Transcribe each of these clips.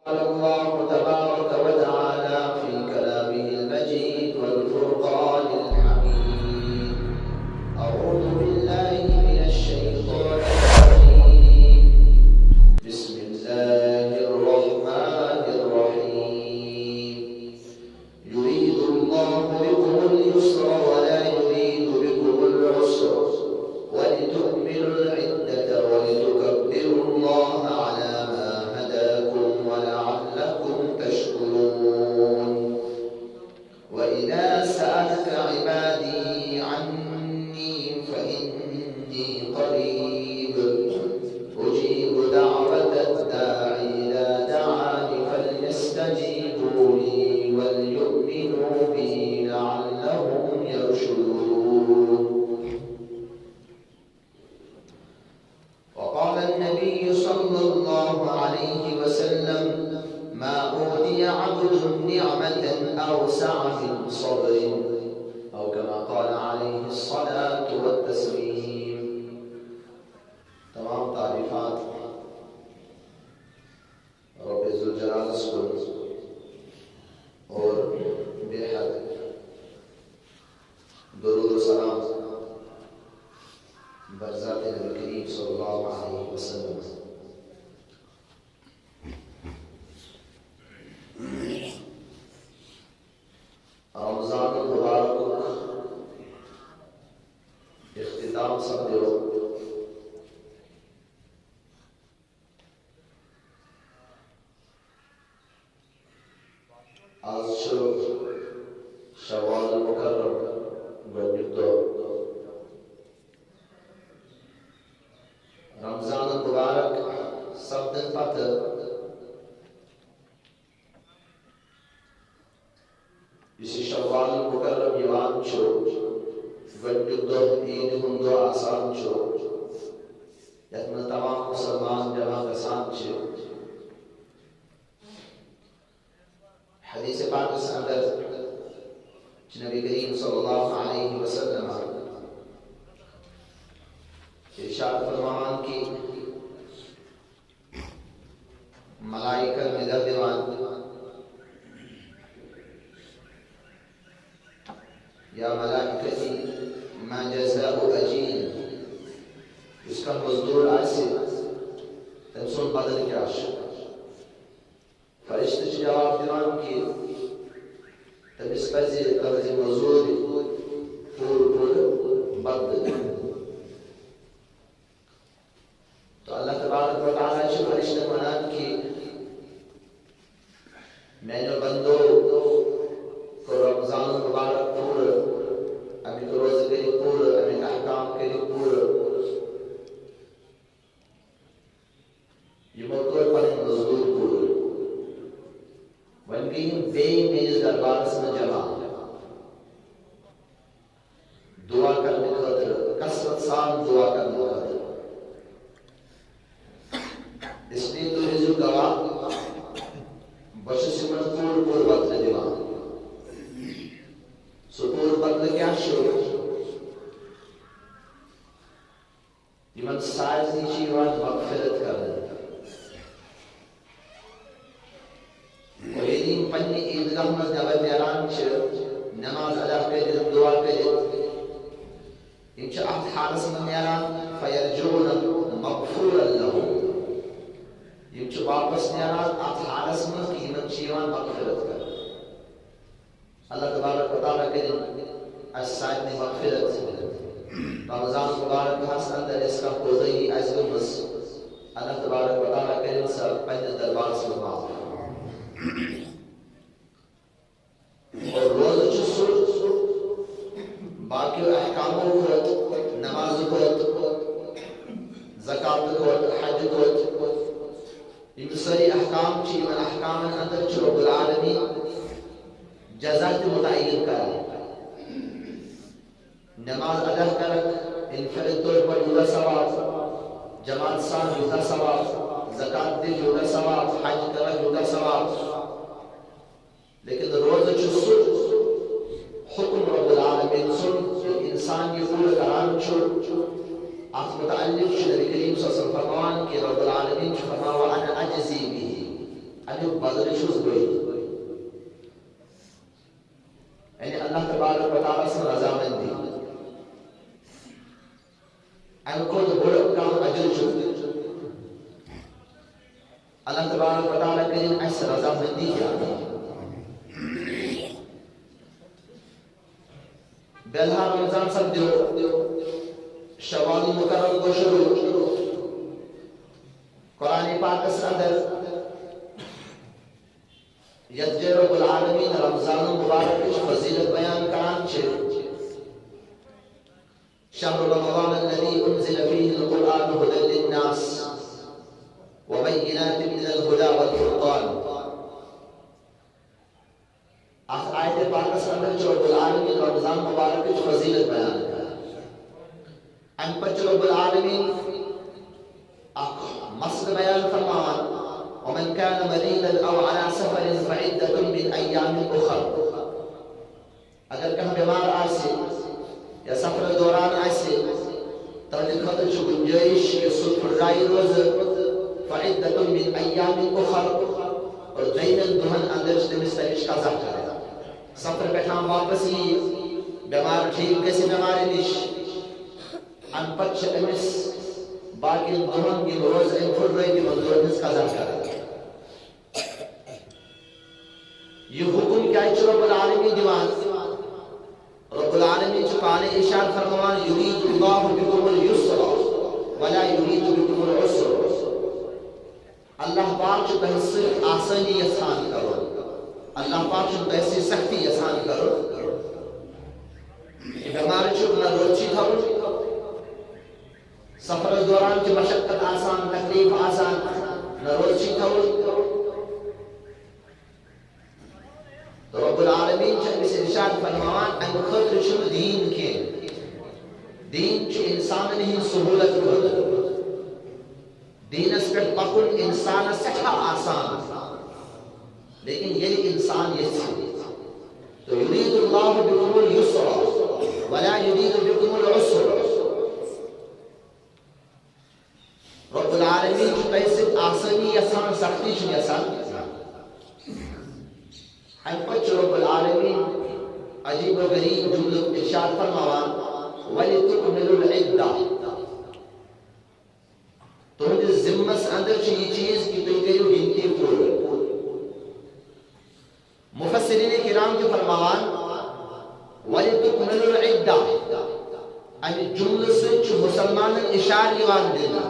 قال الله تبارك وتعالى في كلامه المجيد والفرقان الحميد. أعوذ بالله من الشيطان الرجيم. بسم الله الرحمن الرحيم. يريد الله بكم اليسر ولا يريد بكم العسر ولتكملوا العدة ولتكبروا الله على ما هداكم ولعلكم تشكرون. وإذا سألك عبادي عني فإني قريب أجيب دعوة الداع إذا دعان فليستجيبوا لي وليؤمنوا بي لعلهم يرشدون. وقال النبي صلى الله عليه وسلم: ما أوتي عبد نعمة أوسع من صبر، أو كما قال عليه الصلاة والتسليم. تمام تعریفات رب ذوالجلال کو اور بے حد درود و سلام برذات نبی کریم صلی اللہ علیہ وسلم. رمضان المبارک اختتام سپدیو. آج شوال المکرم گۄڈنیُک رمضان المبارک سپدن پتہٕ یُس یہِ شوال المکرم یِوان چھُ گۄڈنیُک دۄہ عیٖدِ ہُنٛد دۄہ آسان چھُ یتھ منٛز تمام مُسلمان جمع گژھان چھِ. حدیث پاکس اندر نبی کریم صلی اللہ علیہ وسلم ارشاد فرمان کی ملائکہ مدد دیوان یا ملائکتی ما جزاء اجیل، اس کا مزدور آسی تم سن بدل کیا فرشتہ جواب دیوان کی تمس پزِ تہذ مزور پور بدل. تو اللہ تبارک و تعالیٰ چھِ فرشتہ ونان کہ میانیو بندو کو رمضان مبارک پور امیک روز کری پور امیک احکام کری پور یمو کوٚر پنٕنۍ مزدور پور. وۄنۍ گٔے یِم بیٚیہِ میٲنِس دربارس منٛز جمع دعا کرنہٕ خٲطرٕ، کثرت سان دعا کرنہٕ خٲطرٕ. اس لیے تُہۍ ٲسِو گواہ بہٕ چھُس یِمن پوٗرٕ بدلہٕ دِوان. سُہ پوٗرٕ بدلہٕ کیٛاہ چھُ؟ یِمن سارنٕے چھِ یِوان مغفرت کرنہٕ. اور ییٚلہِ یِم پننہِ عیٖدگاہ منٛز نٮ۪بر نیران چھِ نماز ادا کٔرِتھ دعا کٔرِتھ، یِم چھِ اتھ حالس منٛز نیران فیرجعون مغفورا لهم. یِم چھِ واپس نیران اتھ حالس منٛز کہِ یِمن چھِ یِوان مغفرت کرنہٕ. اللہ تبارک و تعالیٰ کٔرِنۍ اسہِ سارنٕے مغفرت. رمضان مبارکس اندر یۄس کانٛہہ کوتٲہی آسہِ گٔمٕژ اللہ تبارک و تعالیٰ کٔرِنۍ سۄ پننِس دربارس منٛز معاف. اور روزٕ چھُ سُہ باقیو احکامو کھۄتہٕ، نمازٕ کھۄتہٕ، زکاتہٕ کھۄتہٕ، حجہِ کھۄتہٕ، یِم سٲری احکام چھِ یِمن احکامن اندر چھُ رب العالمین جزا تہِ متعین کران. نماز ادا کرکھ انفرد طور پر یوٗتاہ ثواب، جماعت سان یوٗتاہ ثواب، زکات دِ یوٗتاہ ثواب، حج کرکھ یوٗتاہ ثواب. لیکن روزٕ چھُ سُہ حکم رب العالمین سُنٛد ییٚلہِ انسان یہِ پوٗرٕ کران چھُ اتھ متعلق نبی کریم صلی اللہ علیہ وسلم فرمان کہ رب العالمین فرماوا انا اجزی به، امیُک بدل چھُس بٕے یعنی اللہ تبارک و تعالیٰ سٕنٛز رضامندی اَمہِ کھۄتہٕ بوٚڑ کانٛہہ اجر چھُ اللہ تبارک و تعالیٰ کٔرِنۍ اَسہِ رضامندی عطا بہرحال رمضان سپدیو شوال مکرم گوٚو شروع قرآن پاکس اندر یتھ جایہِ رب العالمین رمضان مبارکٕچ فضیلت بیان کران چھِ شهر رمضان الذي أنزل فيه القرآن هدى للناس وبينات من الهدى والفرقان آیت پاکس اندر رب العالمین رمضان مبارکٕچ فضیلت بیان کران امہِ پتہٕ چھُ رب العالمین اکھ مسئلہ بیان فرماوان ومن كان مريضا او على سفر فعدة من ايام اخر اگر کانٛہہ بیمار آسہِ یا سفر دوران آسہِ تہنٛدِ خٲطرٕ چھُ گُنجٲیِش کہِ سُہ پھٕٹرایہِ روزٕ فعدة من ايام اخر اور دوٚیمٮ۪ن دۄہن اندر چھِ تٔمِس تمِچ قضا کرٕنۍ سفر پٮ۪ٹھ واپس یی بیمار ٹھیٖک گژھِ بیمارِ نِش امہِ پتہٕ چھِ أمِس باقین دۄہن یِم روز أمۍ پھٕٹرٲے تِمن دۄہن ہٕنٛز قضا کرٕنۍ یہ حکم کیا چھُ رب العالمین دِوان رب العالمین چھُ پانے ارشاد فرماوان یُریٖدُ اللّٰهُ بِکُمُ الْیُسْرَ وَلَا یُریٖدُ بِکُمُ الْعُسْرَ اللہ پاک چھُ تۄہہِ سۭتۍ آسٲنی یژھان کرُن اللہ پاک چھُ تۄہہِ سۭتۍ سختی یژھان کرُن بیمار چھُ نہ روزی تھاوُن سفرس دوران چھِ مشقت آسان تکلیف آسان نہ روزی تھاوُن رب العالمین چھُ أمِس ارشاد فرماوان امہِ خٲطرٕ چھُنہٕ دیٖن کینٛہہ دیٖن چھُ اِنسانن ہٕنٛدِ سہوٗلت خٲطرٕ دیٖنس پٮ۪ٹھ پکُن اِنسانس سٮ۪ٹھاہ آسان لیکن ییٚلہِ اِنسان یژھِ تہٕ یُریٖدُ اللّٰهُ بِکُمُ الْیُسْرَ وَلَا یُریٖدُ بِکُمُ الْعُسْرَ رب العالمین چھُ تۄہہِ سۭتۍ آسٲنی یژھان سختی چھُنہٕ یژھان امہِ پتہٕ چھُ رب العالمین عجیب و غریب جملہٕ ارشاد فرماوان وَلِتُکْمِلُوا الْعِدَّةَ تُہنٛدِس ذِمس اندر چھُ یہِ چیٖز کہِ تُہۍ کٔرِو گِنتی پوٗرٕ مُفسِریٖنِ کِرام چھِ فرماوان وَلِتُکْمِلُوا الْعِدَّةَ امہِ جملہٕ سۭتۍ چھُ مُسلمانن اِشارٕ یِوان دِنہٕ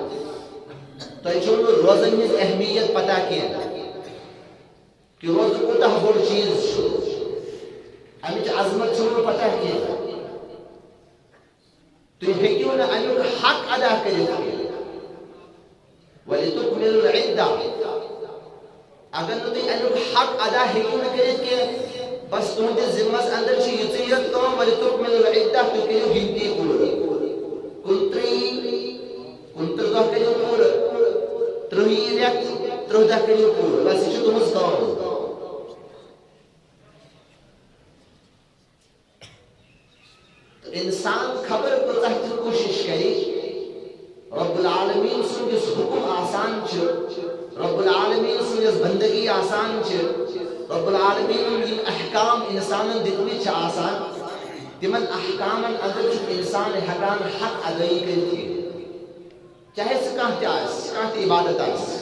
تۄہہِ چھو نہٕ روزن ہٕنٛز اہمیت پتہ کینٛہہ کہ روزٕ کوٗتاہ بوٚڑ چیٖز چھُ امِچ عظمت چھو نہٕ پتہ کینٛہہ تُہۍ ہیٚکِو نہٕ امیُک حق ادا کٔرِتھ کینٛہہ وَلِتُکْمِلُوا الْعِدَّةَ اگر نہٕ تُہۍ امیُک حق ادا ہیٚکِو نہٕ کٔرِتھ کینٛہہ بس تُہنٛدِس ذِمس اندر چھِ یِژٕے یٲژ کٲم وَلِتُکْمِلُوا الْعِدَّةَ تُہۍ کٔرِو گِنتی پوٗرٕ 29 دۄہ کٔرِو پوٗرٕ 30 رٮ۪تھ 30 دۄہ کٔرِو پوٗرٕ بس یہِ چھِ تُہنٛز کٲم انسان خبر کۭژاہ تہِ کوٗشِش کَرِ رب العالمین سُنٛد یُس حُکُم آسان چھُ رب العالمین سٕنٛز یۄس بندگی آسان چھِ رب العالمیٖنَن یِم احکام اِنسانن دِتمٕتۍ چھِ آسان تِمن احکامن اندر چھُ اِنسان ہٮ۪کان حق ادٲیی کٔرِتھ کینٛہہ چاہے سُہ کانٛہہ تہِ آسہِ کانٛہہ تہِ عبادت آسہِ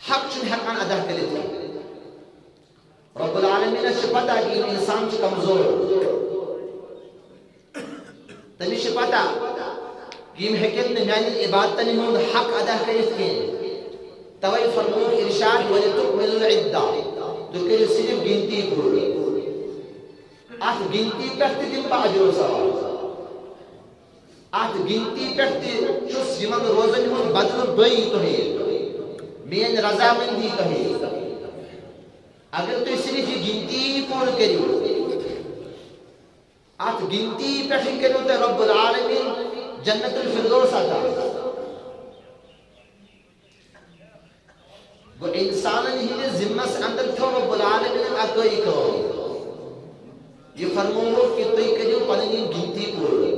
حق چھُنہٕ ہٮ۪کان ادا کٔرِتھ کینٛہہ رب العالمینس چھِ پتہ کہ یِم انسان چھُ کمزور تٔمِس چھِ پتہ کہ یِم ہیٚکن نہٕ میانٮ۪ن عبادتن ہُنٛد حق ادا کٔرِتھ کینٛہہ توے فرمووُکھ ارشاد وَلِتُکْمِلُوا الْعِدَّةَ تُہۍ کٔرِو صرف گِنتی پوٗرٕ اتھ گِنتی پٮ۪ٹھ تہِ دِمہٕ بہٕ اجر و ثواب اتھ گِنتی پٮ۪ٹھ تہِ چھُس یِمن روزن ہُنٛد بدلہٕ بٔے تۄہہِ میٲنۍ رضامندی تۄہہِ اگر تُہۍ صرف یہِ گِنتی پوٗرٕ کٔرِو اتھ گِنتی پٮ۪ٹھٕے کٔرِو تۄہہِ رب العالمین جنت الفردوس عطا گوٚو اِنسانن ہٕنٛدِس ذِمس اندر تھٲو رب العالمیٖنن اکٲے کٲم یہِ فرمووُکھ کہ تُہۍ کٔرِو پنٕنۍ یِم گِنتی پوٗرٕ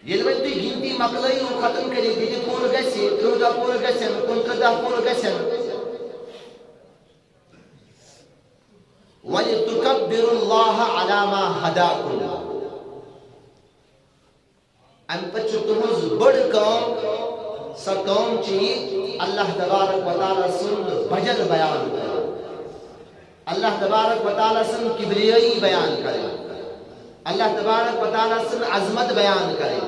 ییٚلہِ وۄنۍ تُہۍ گِنتی مۄکلٲیِو ختم کٔرِتھ یہِ پوٗرٕ دہ پور گژھن 29 دہ پور گژھن وَلِتُكَبِّرُوا اللَّهَ عَلَى مَا هَدَاكُمْ ام پتہ تہذ بڑ کام سا کام اللہ تبارک و تعالی سن بجر بیان کرے اللہ تبارک و تعالی سن کبریائی بیان کرے اللہ تبارک و تعالی سن عظمت بیان کرے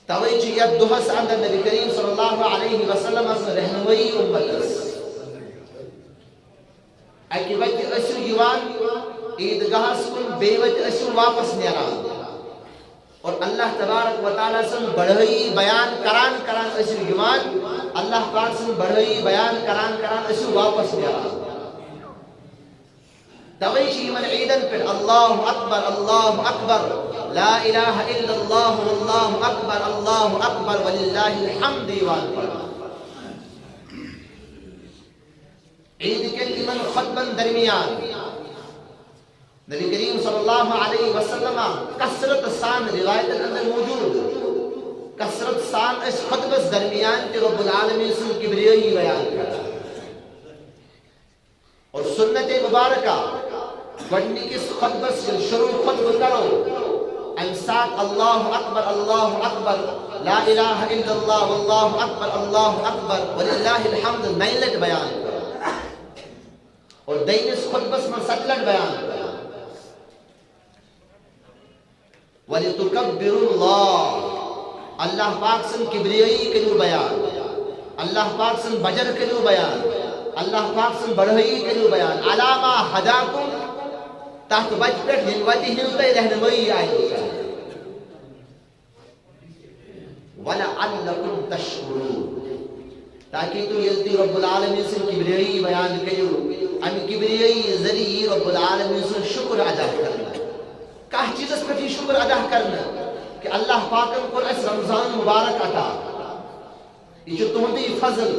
توے یتھ دہس اندر نبی کریم صلی اللہ علیہ وسلم رہنمائی امتس اکہ وتہ ٲسِو یِوان عیدگاہس کُن بیٚیہِ وتہ ٲسِو واپس نیران اور اللہ تبارک و تعالی سن بڑھائی بیان کران ٲسِو یِوان اللہ پاک سن بڑھائی بیان کران ٲسِو واپس نیران توے چھِ یِمن عیدن پٮ۪ٹھ اللہ اکبر لا الہ الا اللہ واللہ اکبر وللہ الحمد یِوان پڑھان عید کے یمن خطبن درمیان نبی کریم صلی اللہ علیہ وسلم کثرت سان روایت اندر موجود کثرت سان اس خطبس درمیان کہ رب العالمین سن کبریائی بیان کرتا اور سنت مبارکہ گۄڈنِکِس کس خطبس شروع خطب کرو ام سات اللہ اکبر لا الہ الا اللہ واللہ اکبر وللہ الحمد 9 لٹ بیان کرو اور دینس خطبس میں 7 لٹ بیان کرو وَلِتُكَبِّرُوا اللَّهَ اللہ پاک سن کبریائی کرو بیان اللہ پاک سن بجر کرو بیان اللہ پاک سن بڑھائی کرو بیان علامہ ہداکم تحت وجہ پہ ہنوتی ہنوتی رہنمائی آئی وَلَعَلَّكُمْ تَشْكُرُونَ تاکہ تو یلتی رب العالمین سن کبریائی بیان کرو ام کبریائی ذریعی رب العالمین سن شکر ادا کرنا کہ چیزس پر شکر ادا کرنا کہ اللہ پاکم کو اس رمضان مبارک عطا یہ تہندی فضل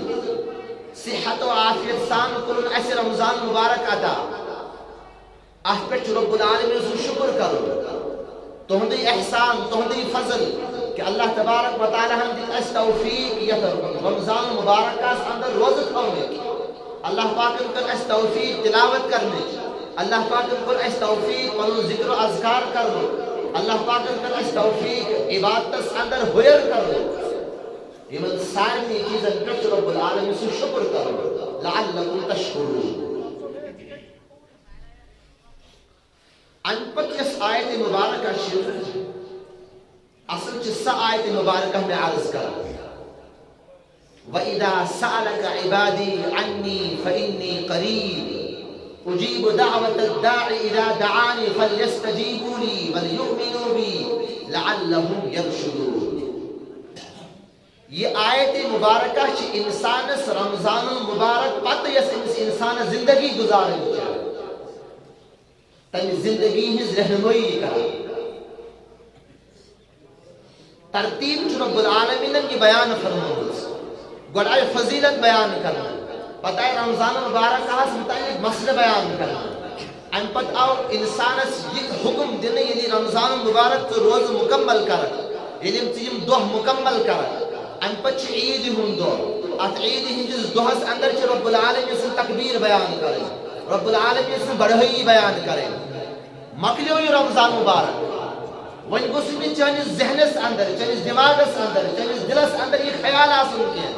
صحت و عافیت سان کو اس رمضان مبارک عطا اس پر رب العالمین سن شکر کرو تہندی احسان تہندی فضل کہ اللہ تبارک و تعالی ہم دیت اس توفیق یہ رمضان مبارک اس اندر روزہ تھونے اللہ پاک کر اس توفیق تلاوت کرنے اللہ پاک کر اس توفیق پنن ذکر و اذکار کرو اللہ پاک کر اس توفیق عبادت اندر ہوئر کرو یمن ساری چیزن پر رب العالمین سے شکر کرو لعلکم تشکرون ان پت اس آیت مبارکہ شروع اصل چسا آیت مبارکہ میں عرض کر وَإِذَا سَأَلَكَ عِبَادِي عَنِّي فَإِنِّي قَرِيبٌ أُجِيبُ دَعْوَةَ الدَّاعِ إِذَا دَعَانِ فَلْيَسْتَجِيبُوا لِي وَلْيُؤْمِنُوا بِي لَعَلَّهُمْ يَرْشُدُونَ یہ آیت مبارکہ چھ انسان رمضان المبارک پتہ یس انسان زندگی گزارن تم زندگی ہز رہنمائی کر ترتیب چھ رب العالمین کی بیان فرمائے گوڑائی فضیلت بیان کرنا پتہ رمضان مبارک کا متعلق مسئلہ بیان کرنا ان پتہ آو انسان یہ حکم دینے یعنی رمضان مبارک تو روز مکمل کر یعنی تیم دو مکمل کر ان پتہ عید ہوں دو ات عید ہنجز دوہس اندر چھ رب العالمین سے تکبیر بیان کریں رب العالمین سے بڑھائی بیان کریں مکلیو یہ رمضان مبارک ون گوس چانس ذہنس اندر چانس دماغس اندر چانس دلس اندر یہ خیال آسن کی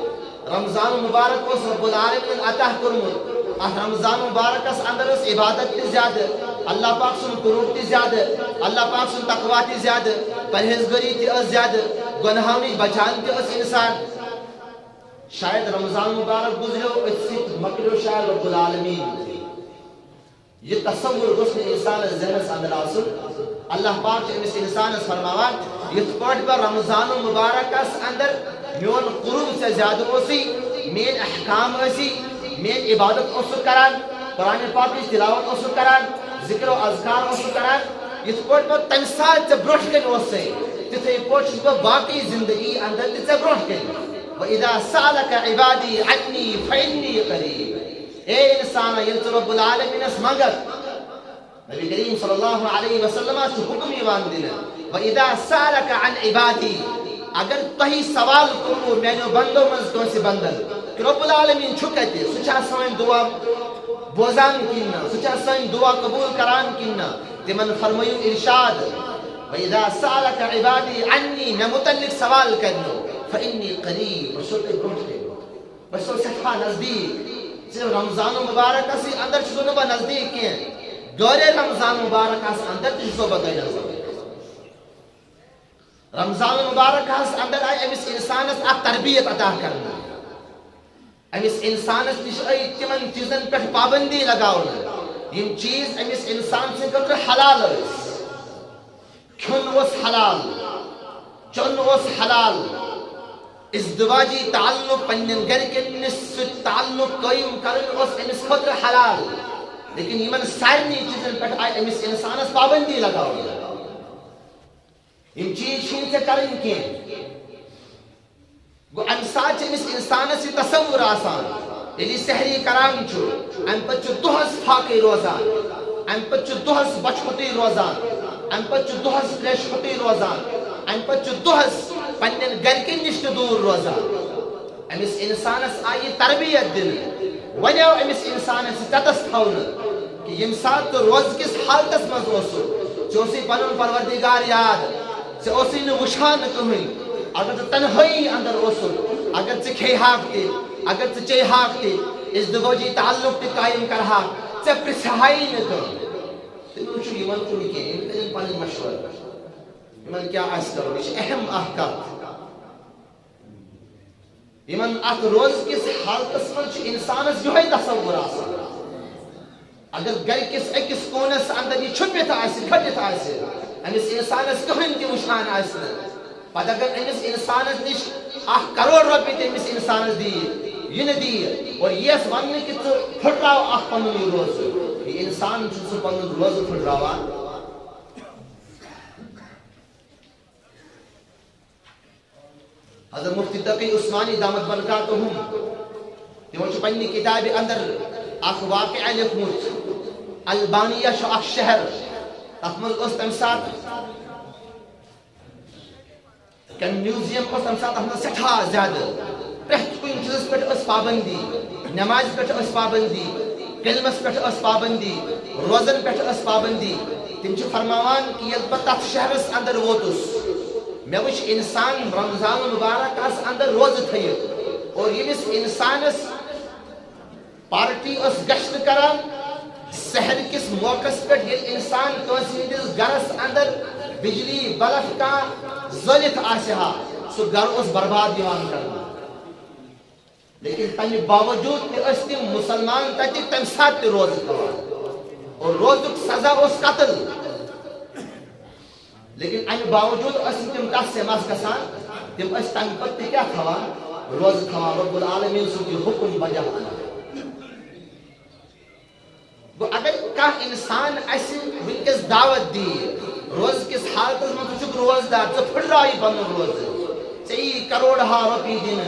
رمضان مبارک کو رب العالمین عطا کرمت رمضان مبارک اس اندر اس عبادت تی زیادہ اللہ پاک سن قرب تی زیادہ اللہ پاک سن تقوی تی زیادہ پرہیزگاری تی زیادہ گناہوں نش بچان تی اس انسان شاید رمضان مبارک گزرو اس سے مکلو شاید رب العالمین یہ تصور غسل انسان ذہن اندر آسن اللہ پاک اس انسان فرماوا یہ پاٹ پر رمضان مبارک اس اندر میون قرب سے زیادہ اسی مین احکام اسی مین عبادت اسو کران قرآن پاک کی تلاوت اسو کران ذکر و اذکار اسو کران یہ پاٹ پر تنسال سے بروش کن اسے تیسے پاٹ پر باقی زندگی اندر تیسے بروش کن وَإِذَا سَأَلَكَ عِبَادِي عَنِّي فَإِنِّي قَرِيبٌ اے انسان یہ رب العالمین اس مگر نبی کریم صلی اللہ علیہ وسلم سے حکم ایمان دینا وَإِذَا سَأَلَكَ عَنْ عِبَادِي اگر تہی سوال کرو میانو بندو مز کنس بندن کہ رب العالمین چھو کہتے سچا سوائن دعا بوزان کیننا سچا سوائن دعا قبول کران کیننا تمن فرمایو ارشاد وَإِذَا سَأَلَكَ عِبَادِي عَنِّي میں متعلق سوال کرنو فَإِنِّي قَرِيب بسو تے گھنٹ کے بسو سٹھا نزدیک صرف رمضان مبارک اسی اندر چیزوں نبا نزدیک کیں دورے رمضان مبارک اس اندر چیزوں با گئی نزدیک رمضان مبارک اس اندر آئی امس انسان اس اک تربیت عطا کرنا امس انسان اس نشائی تمن چیزن پر پابندی لگاؤنا یہ چیز امس انسان سے قدر حلال ہے کھن اس حلال چن اس حلال ازدواجی تعلق پنن گر کے نسبت تعلق قائم کرن اس امس خطر حلال لیکن یمن سارنی چیزن پر آئی امس انسان اس پابندی لگاؤ یم چیز چھین سے کرن کی گو انسان امس انسان سے تصور آسان یلی سحری کران چھو ام پچو دوہس فاقی روزان ام پچو دوہس بچھوٹی روزان ام پچو دوہس کلیشوٹی روزان ام پچو دوہس پنن گرکن نشت دور روزان امس انسان اس آئی تربیت دن ونیو امس انسان اس تتس تھونا کہ یم ساتھ تو روز کس حالتس مز اوسو چوسی پنن پروردگار یاد سے اوسی نے وشان کہیں اگر تنہائی اندر اوسو اگر سے کھے حاق تے اگر سے چے حاق تے اس دگوجی تعلق تے قائم کر حاق سے پرسہائی نہ کر تمہیں چھو یمن کو لکھیں انتظر پانی مشور یمن کیا عرض کرو یہ اہم احکام یمن ات روز کس حالتس من چھ انسان اس جو ہے تصور آسان اگر گھر کس ایکس کونس اندر یہ چھپت آسی کھٹت آسی امس انسان اس کہن کی وشان آسی پتہ اگر امس انسان اس نش 1 کروڑ روپے تے امس انسان اس دی یہ نہ دی اور یہ اس وننے کی تو پھٹراو 1 پنن روز یہ انسان چھو سو پنن روز پھٹراوان حضرت مفتی تقی عثمانی دامت برکاتہم تمہیں چھو پنی کتاب اندر اخ واقعہ لکھمت البانیہ شو اخ شہر تخمل اس تمسات کن میوزیم اس تمسات احنا سٹھا زیادہ پرہت کوئی چیز پر اس پابندی نماز پر اس پابندی کلمس پر اس پابندی روزن پر اس پابندی تم چھو فرماوان کہ یہ بطت شہرس اندر ووتس میں وچ انسان رمضان مبارک اس اندر روز تھئی اور یہ اس انسان اس پارٹی اس گشت کران سحر کس موقع پر یہ انسان توسیدس گرس اندر بجلی بلف کا ظلت آسہا سو گر اس برباد دیوان کرنا لیکن تنی باوجود کہ اس تیم مسلمان تاکہ تم ساتھ روز کران اور روزک سزا اس قتل لیکن ان باوجود اس تم کس سے ماس کسان تم اس تنگ پتی کیا تھوان روز تھوان رب العالمین سو کی حکم بجا اگر کا انسان ایسی ونکس دعوت دی روز کس حالت میں چک روز دار تو پھڑ رہا ہی بن روز چاہیے کروڑ ہا روپی دین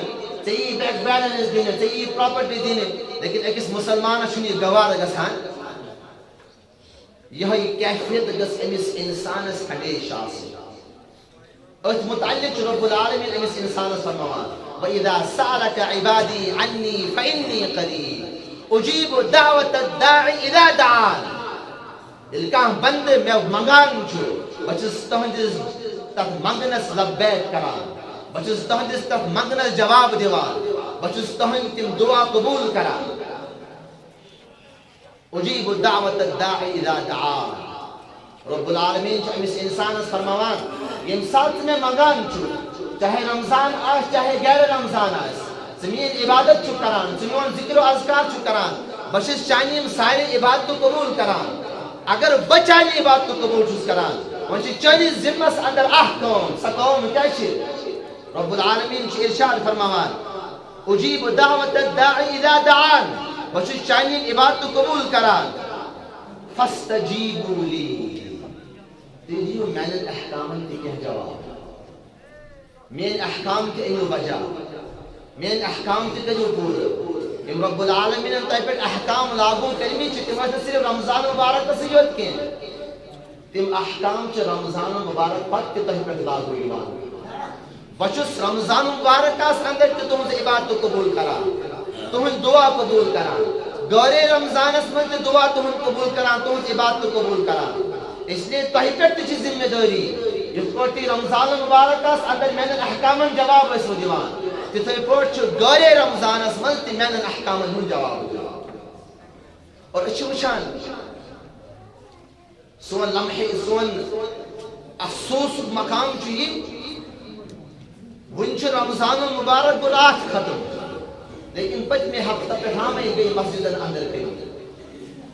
چاہیے بیک بیلنس دین چاہیے پراپرٹی دین لیکن ایک مسلمان چھنی گوار گسان یہ کیفیت گس امس انسان اس ہمیشہ سے اس متعلق رب العالمین امس انسان اس فرمان وَإِذَا سَأَلَكَ عِبَادِي عَنِّي فَإِنِّي قَرِيبٌ اجیب دعوت الداعی اذا دعان الکاہ بند میں منگان چھو بچس تہندس تک منگنس لبیک کران بچس تہندس تک منگنس جواب دیوان بچس تہند تم دعا قبول کران اجیب دعوت الداعی اذا دعان رب العالمین چھو امس انسان اس فرماوان یہ ساتھ میں منگان چھو چاہے رمضان آس چاہے غیر رمضان آس زمین عبادت چھو کران زمین ذکر و اذکار چھو کران بشش چانیم سارے عبادت کو قبول کران اگر بچانی عبادت کو قبول چھو کران ونچہ چانی ذمس اندر احکام سقوم کیا چھے رب العالمین چھے ارشاد فرماوان اجیب دعوت الداعی اذا دعان بشش چانیم عبادت کو قبول کران فاستجیبوا لی دیجیو میں نے احکام کی کہہ جواب میں احکام کے انو بجا میں احکام کے جو پورے ام رب العالمین ان پر احکام لاگو کرمی چھے تمہیں صرف رمضان مبارک تسیوت کے تم احکام چھے رمضان مبارک پت کے تہ پر لاگو ایمان بچس رمضان مبارک اندر تہذ عبادت قبول کران تہذ دعا قبول کران گورے رمضانس من دعا تہذ قبول کران تہذ عبادت قبول کران اس لیے تہ پہ ذمہ داری یت پہ رمضان مبارک اندر میان احکامن جواب ٲسِو دِوان تتھے پٲٹھۍ گورے رمضانس من تہ میان احکامن ہُنٛد جواب اور أسۍ چھِ وٕچھان سون لمحے سون افسوس مقام یہ ون رمضان المبارک گو رات ختم لیکن پتمے ہفتہ پہ ہمیں گئی مسجدن اندر کمی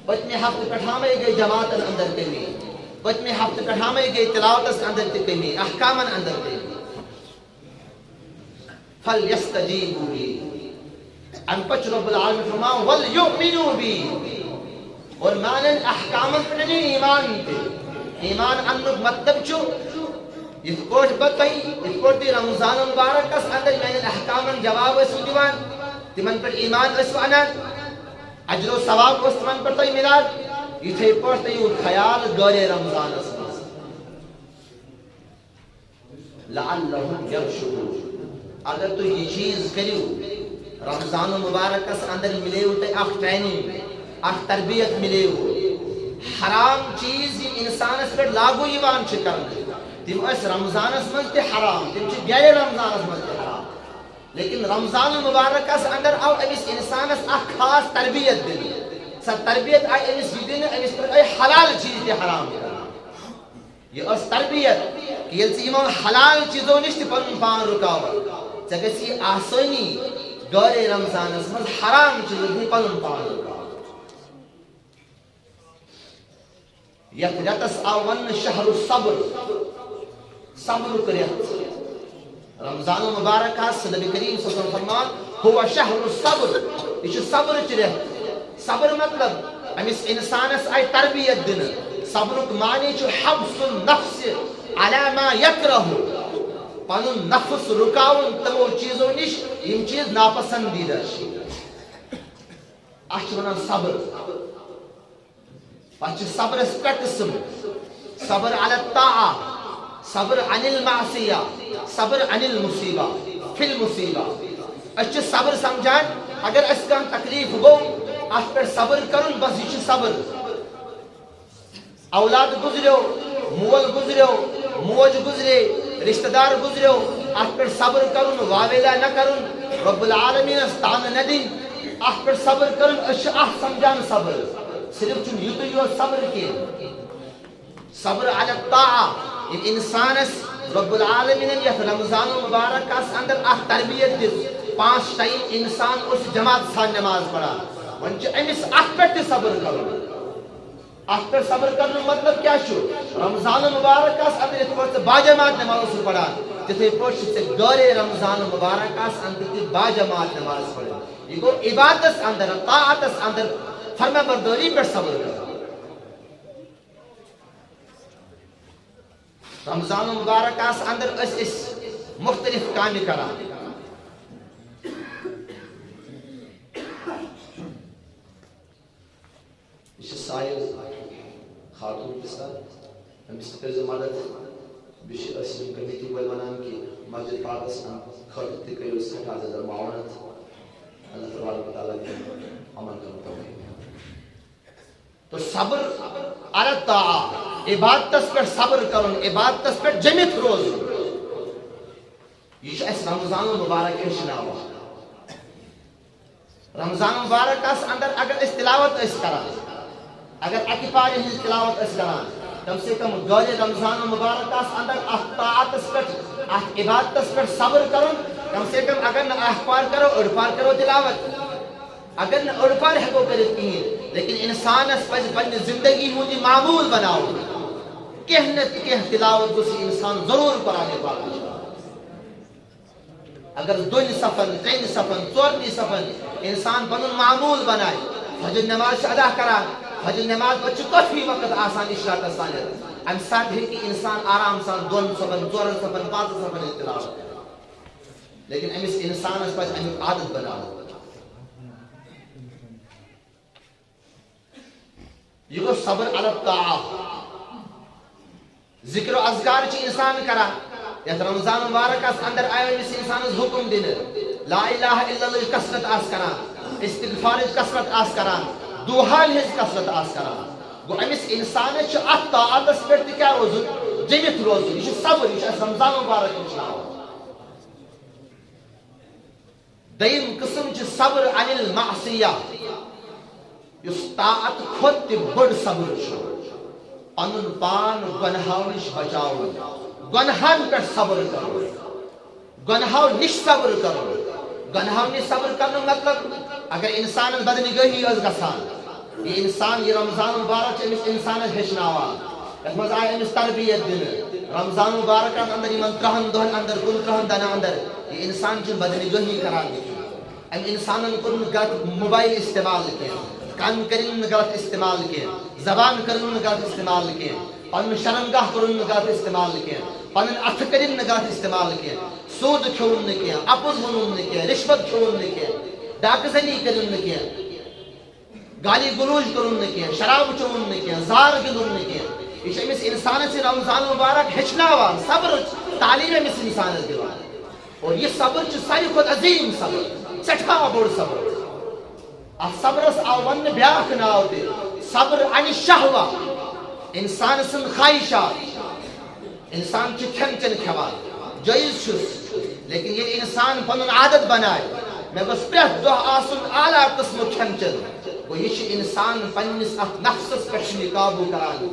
پتمے ہفتہ پہ ہمیں گئی جماعتن اندر کمی پتمے ہفتہ پہ ہمیں گئی تلاوتس اندر تہ کمی احکامن اندر کمی فَلْيَسْتَجِيبُوا لِي ان پچ رب العالمین فرماؤں وَلْيُؤْمِنُوا بِي اور مانن احکامن پر ایمان تے ایمان انک مطلب چھو یہ کوٹ بتائی یہ کوٹ رمضان مبارک اس اندر میان احکامن جواب اسو دیوان تمن پر ایمان اسو انان اجر و ثواب اس تمن پر تو ملاد یہ تھے پوٹ یہ خیال گورے رمضان اس لعلہم یرشدون اگر تو یہ چیز کریو رمضان مبارک اس اندر ملے ہوتے اخ ٹریننگ اخ تربیت ملے ہو حرام چیز یہ انسان اس پر لاگو ایوان کرنے تم اس رمضان اس مجھتے حرام تم چھ گئے رمضان اس مجھتے حرام لیکن رمضان المبارک اس اندر او امیس انسان اس اخ خاص تربیت دلی سا تربیت آئی امیس جدین امیس پر اے حلال چیز تے حرام یہ اس تربیت کہ یہ ایمان حلال چیزوں نشتی پر پان رکاوت چکسی آسانی گورے رمضان اس مجھ حرام چیزوں نہیں پر پان رکاوت یترتس آون شہر الصبر صبر کریت رمضان مبارک ہے نبی کریم صلی اللہ علیہ وسلم فرمان ہوا شہر الصبر یہ صبر چریت صبر مطلب امیس انسانس آئی تربیت دن صبرک معنی چھو حبس النفس علی ما یکرہ پنن نفس رکاون تمو چیزوں نش یم چیز ناپسندیدہ اچھ ونان صبر پچھ صبر اس کا قسم صبر علی الطاعہ صبر عن المعصیہ صبر عن المصیبہ فی المصیبہ اچھ صبر سمجھان اگر اس کا تکلیف گو اس پر صبر کرن بس یہ صبر اولاد گزریو مول گزریو موج گزرے رشتہ دار گزریو اس پر صبر کرن واویلا نہ کرن رب العالمین استان ندین اس پر صبر کرن اچھ سمجھان صبر صرف چون یہ تو یہ صبر کی صبر علی الطاعہ ان انسان رب العالمین یہ رمضان مبارک اس اندر اخ تربیت دس 5 ٹائم انسان اس جماعت سان نماز پڑھا ونچ امس اخ پہ صبر کرو اخ پہ صبر کرنے مطلب کیا چھو رمضان مبارک اس اندر اتفاق باجماعت نماز پڑھا جتنے پوچھ سے گورے رمضان مبارک اس اندر باجماعت نماز پڑھا یہ کو عبادت اندر طاعت اندر فرما برداری پر صبر کرو رمضان مبارک اس اندر اس مختلف کامی کرا اس سائل خاتون پسر ہم اس پر زمانت بشی اسلام کمیٹی والمنام کی مسجد پاکستان خرد تکیو سکھا زدر معاونت اللہ تبارک و تعالیٰ کی عمل کرو توفیق تو صبر علی الطاعہ عبادت پر صبر کرن عبادت پر جمعت روز یہ اس رمضان مبارک اشناوا رمضان مبارک اس اندر اگر اس تلاوت اس کران اگر اکفار اس تلاوت اس کران کم سے کم گوجہ رمضان مبارک اس اندر اطاعت اس پر عبادت پر صبر کرن کم سے کم اگر نہ احپار کرو اڑپار کرو تلاوت اگر نہ اڑپار ہے کو کرت کہیں لیکن انسان اس پس پنی زندگی ہوتی معمول بناؤ کہنت کہہ تلاوت گسی انسان ضرور قرآن پاک اگر 2 صفن 3 صفن 4 صفن انسان بنن معمول بنائے فجر نماز ادا کرا فجر نماز بچ کافی وقت آسان اشراق استان ام ساتھ ہے کہ انسان آرام سان 2 صفن 4 صفن 5 صفن تلاوت لیکن امس انسان اس پس عادت بناؤ یہ صبر علی الطاعہ ذکر و اذکار چی انسان کرا یتھ رمضان مبارکس اندر آئے أمس انسانس حکم دن لا الہ الا اللہ کثرت آس کران استغفار کثرت آس کران دوحال ہز کثرت آس کران گو أمس انسان ات طاعتس پہ کیا روزن جمت روزن یہ صبر یہ رمضان مبارک ہچناوان دیم قسم صبر عن المعصیہ اس طاعت کھت بڑ صبر پن پان گنہو نش بچاؤ گنہن پہ صبر کرو گنہو نش صبر کرو گنہو نش صبر کرنے مطلب اگر انسان بدنگاہی گژھان یہ انسان یہ رمضان مبارک امس انسان ہچناوان یتھ مز آئے امس تربیت دن رمضان مبارک اندر یمن 30 دہن اندر 30 دن اندر یہ انسان بدنگاہی کران ام انسانن کور غلط موبائل استعمال کی کان کرن غلط استعمال کی زبان کرن غلط استعمال کی پن شرمگاہ کرن غلط استعمال کی پن اتھ کرن غلط استعمال کی سود کھون کی اپز ونن کی رشوت کھون کی ڈاکزنی کرن کی گالی گلوچ کرن کی شراب چون کی زار گلن کی یہ امس انسان سے رمضان مبارک ہچناوان صبر تعلیم امس انسان دیوان اور یہ صبر ساروی کھت عظیم صبر سٹھا بوڑ صبر ات صبرس آو ون بیاکھ ناو تہ صبر عن الشہوہ انسان سن خواہشات انسان کھین چین کھوان جائز لیکن یہ انسان پنن عادت بنائے میں بس پریت دہ آسن اعلیٰ قسم کھین چین وہ یہ انسان پنس ات نفسس پہ قابو کران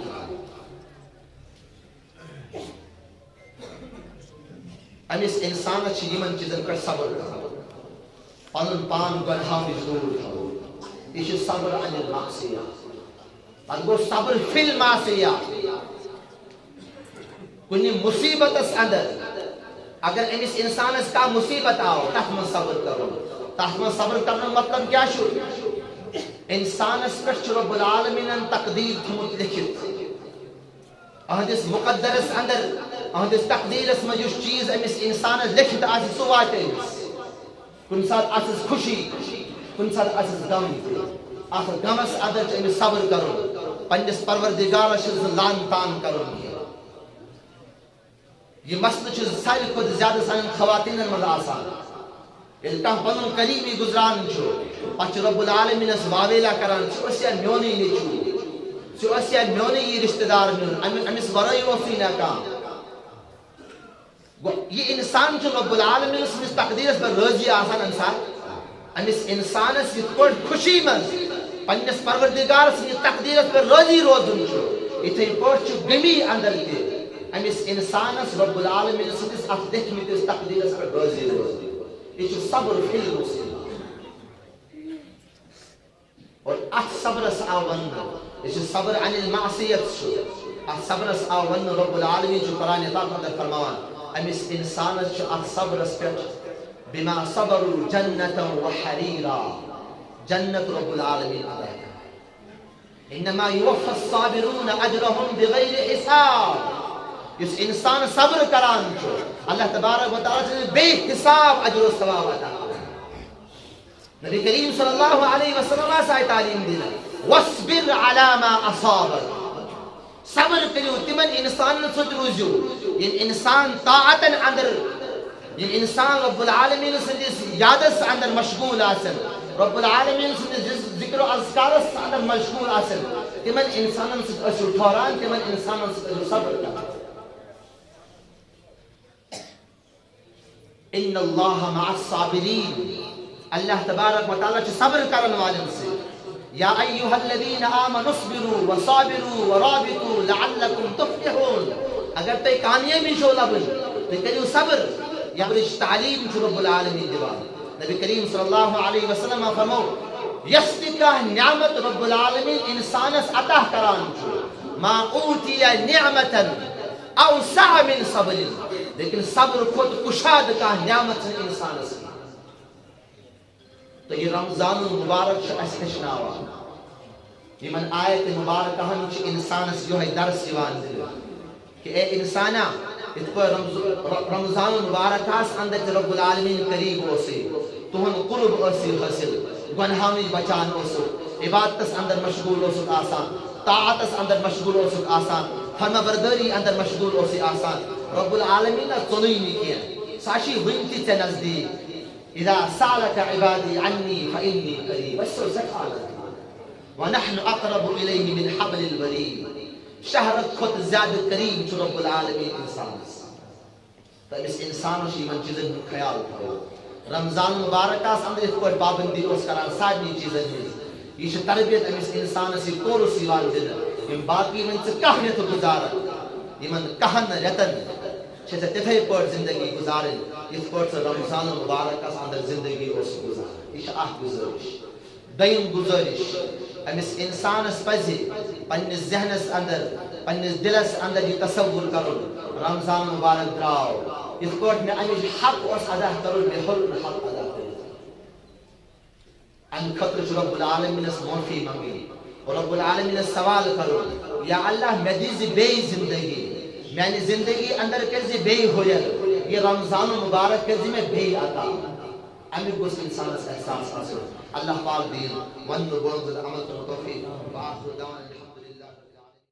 امس انسان یمن چیزن پہ صبر کران پن پان گنہو نش دور تھو یہ صبر عن المعصیہ پتہ گو صبر فی المعصیہ کن مصیبت اندر اگر امس انسانس کا مصیبت آو تک من صبر کرو تک من صبر کرنا مطلب کیا شو انسانس پہ رب العالمین تقدیر تھمت لکھت اہدس مقدرس اندر اہدس تقدیرس میں جس چیز امس انسانس لکھت آس سو واتے کن سات آسس خوشی کن سات آسس غم ات غمس اندر امس صبر کرو پنس پروردگار لان تان کرو یہ مسئلہ ساروی کھت زیادہ سان خواتین مز آسان یل کھانا پن قریبی گزران پتہ رب العالمین واویلا کران میون نیچو میون یہ رشتہ دار میون امس ورائے ناکام یہ انسان رب العالمین سندس تقدیرس پر راضی آسان امس انسانس یہ پٹ خوشی من پنس پروردگار سندس تقدیرس پر راضی روزن اتھے پٹ غمی اندر تہ امس انسانس رب العالمین سندس ات لکھمتس تقدیرس پر راضی روزن یہ صبر فی المصیبہ اور ات صبرس آو ون یہ صبر عن المعصیت ات صبرس آو ون رب العالمین قرآن پاک اندر فرماوان امس انسانس ات صبرس پہ بما صبروا جنتا وحریرا جنت رب العالمین عطا انما یوفى الصابرون اجرهم بغیر حساب اس انسان صبر کران اللہ تبارک و تعالی بے حساب اجر و ثواب عطا نبی کریم صلی اللہ علیہ وسلم سے تعلیم دینا واصبر علی ما اصابک صبر کریو تمن انسان سچ روزیو یہ انسان طاعتن اندر یہ انسان رب العالمین سندس یادس اندر مشغول آسن رب العالمین سندس ذکر و اذکارس اندر مشغول آسن تمن انسان سچ اشو ٹھوران تمن انسان سچ صبر کران ان اللہ مع الصابرین اللہ تبارک و تعالی صبر کرن والن سے یا ایھا الذین آمنوا اصبروا وصابروا ورابطوا لعلکم تفلحون اگر تے کامیابی شو لبن تو کریو صبر یا برش تعلیم رب العالمین دیوان نبی کریم صلی اللہ علیہ وسلم فرمو یستکا نعمت رب العالمین انسانس عطا کران ما اوتی نعمتا اوسع من صبر لیکن صبر خود کشاد کا نعمت انسان سے تو یہ رمضان المبارک اس ہچناوا یہ من آیت مبارکہ ہم انسان سے جو ہے درس دیوان دے کہ اے انسانا اس پر رمضان المبارک اس اندر رب العالمین قریب ہو سے تہن قرب اسی حاصل گناہوں نش بچان ہو سو عبادت اندر مشغول ہو سک آسان طاعت اندر مشغول ہو سک آسان فرما برداری اندر مشغول ہو سی آسان رب العالمین ژونُے کینٛہہ سُہ چھِ وٕنہِ تہِ ژےٚ نزدیٖک اذا سألك عبادي عني فإني قريب بس زکات ونحن اقرب الیہ من حبل الورید شہرت کھۄت زیادٕ قریب چھُ رب العالمین انسانس تٔمِس انسانس چھُ یِمن چیٖزن ہُنٛد خیال تھاوُن رمضان مبارکس اندر یِتھ پٲٹھۍ پابندی اوس کران سارنٕے چیٖزن ہٕنٛز یہ چھِ تربیت أمِس انسانس یہِ کورُس یِوان دِنہٕ یِم باقٕے وۄنۍ ژٕ کانٛہہ رٮ۪تہٕ گُزارکھ یِمن کہن رٮ۪تن چھِ ژےٚ تِتھے پٲٹھۍ زندگی گُزارٕنۍ یِتھ پٲٹھۍ ژٕ رمضان مبارکس اندر زندگی اوسُکھ گُزاران یہِ چھِ اکھ گُزٲرِش دوٚیِم گُزٲرِش أمِس انسانس پزِ پننِس ذہنس اندر پننِس دلس اندر یہِ تصور کرُن رمضان مبارک درٛاو یِتھ پٲٹھۍ مےٚ امِچ حق اوس ادا کرُن مےٚ ہیوٚر نہٕ حق ادا کٔرِتھ امہِ خٲطرٕ چھُ رب العالمینس معٲفی منگٕنۍ اور رب العالمینس سوال کرُن یا اللہ مےٚ دِیٖزِ بیٚیہِ زندگی میانہِ زندگی اندر کٔرزِ بیٚیہِ ہُرٮ۪ر یہِ رمضان مبارک کٔرزِ مےٚ بیٚیہِ عطا امیُک گوٚژھ انسانس احساس آسُن اللہ پاک دِیِن وننہٕ بوزنہٕ عمل کرنُک توفیق